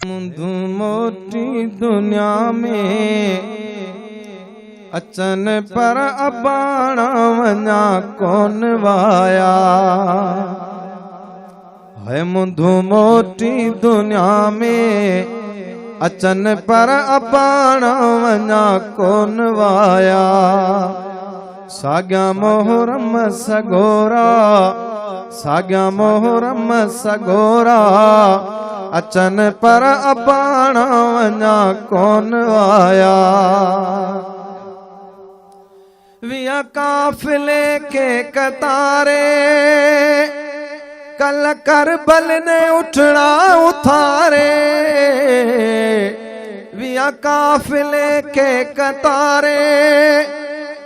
मुंधू मोटी दुनिया में अचन पर अबाणा वञा कोन वाया है। मुंधू मोटी दुनिया में अचन पर अबाणा वञा कोन वाया। साॻिया मोहरम सगोरा साॻिया मोहरम सगोरा अचन पर अबाणा वञा कोन आया। विया काफिले के कतारे कल करबल ने उठड़ा उथारे। विया काफिले के कतारे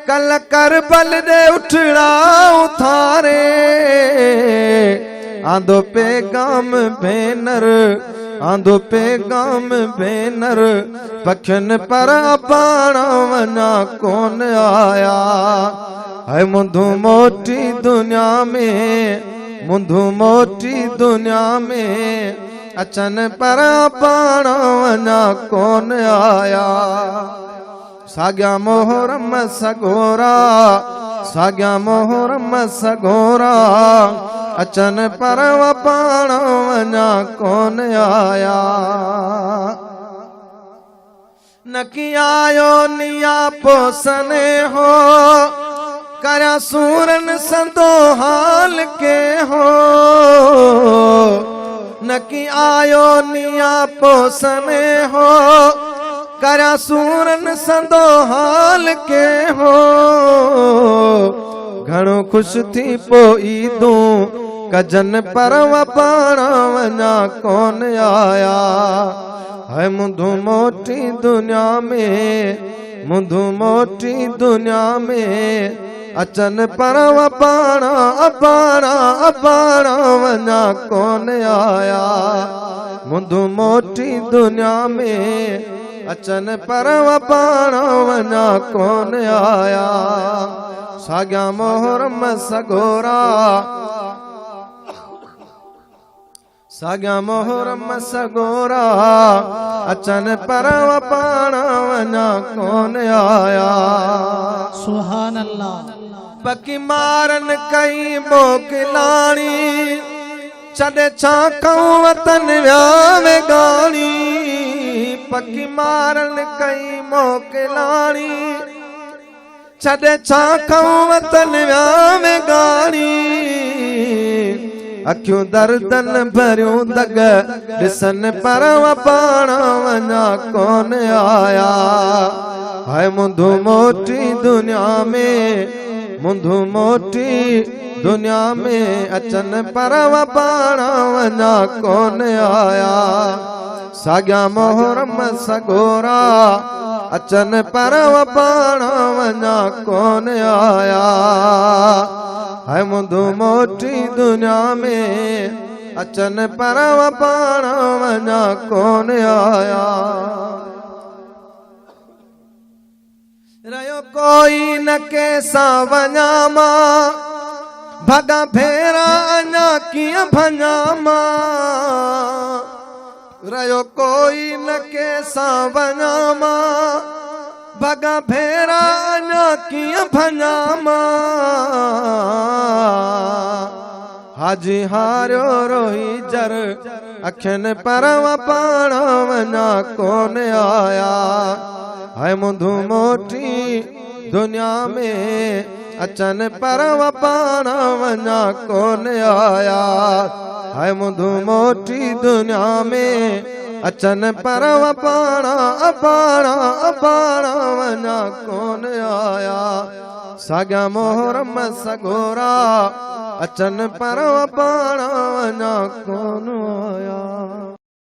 कल करबल ने उठड़ा उथारे। आंदो पैगाम भेनर आंदो पैगाम भेनर पखन पर अबाणा वञा कोन आया है। मुंधू मोटी दुनिया में मुंधू मोटी दुनिया में अचन पर अबाणा वञा कोन आया। साॻिया मोहरम सगोरा साॻिया मोहरम सगोरा अचन पर अबाणा वञा कोन आया। नकी आयो निया पोसने हो करया सूरन संदो हाल के हो। नकी आयो निया पोसने हो करया सूरन संदो हाल के हो। घणो खुश थी पोई दूं कजन पर अबाणा वञा कोन आया है। मुंधू मोटी दुनिया में मुंधू मोटी दुनिया में अचन पर अबाणा अबाणा अबाणा वञा कोन आया। मुंधू मोटी दुनिया में अचन पर अबाणा वञा कोन आया। साॻिया मोहरम सगोरा साॻिया मोहरम सगोरा अचन पर अबाणा वञा कोन आया। सुभान अल्लाह। बकी मारन कई मोकिलाणी छॾे छा कऊं वतन वियावे गाणी। पकी मारन कई मोकिलाणी छॾे छा कऊं वतन वियावे गाणी। अखियूं दर्दन भरियूं दग ॾिसन पर अबाणा वञा कोन आया है। मुंधू मोटी दुनिया में मुंधू मोटी दुनिया में अचन पर अबाणा वञा कोन आया। साॻिया मोहरम सगोरा अचन पर अबाणा वञा कोन आया है। मुंधू मोटी दुनिया में अचन पर अबाणा वञा कोन आया। रहियो कोई न कंहिंसां वञा मां भॻा भेरा अञा कीअं भञा मां। रहियो कोई न कंहिंसां वञा मां भॻा भेरा अञा कीअं भञा मां। हाजी हारियो रोही जर अखियुनि पर अबाणा वञा कोन आया है। मुंधू मोटी दुनिया में अचन पर अबाणा वञा कोन आया है। मुंधू मोटी दुनिया में अचन पर अबाणा अबाणा अबाणा वञा कोन आया। साॻिया मोहरम सगोरा अचन पर अबाणा वञा कोन आया।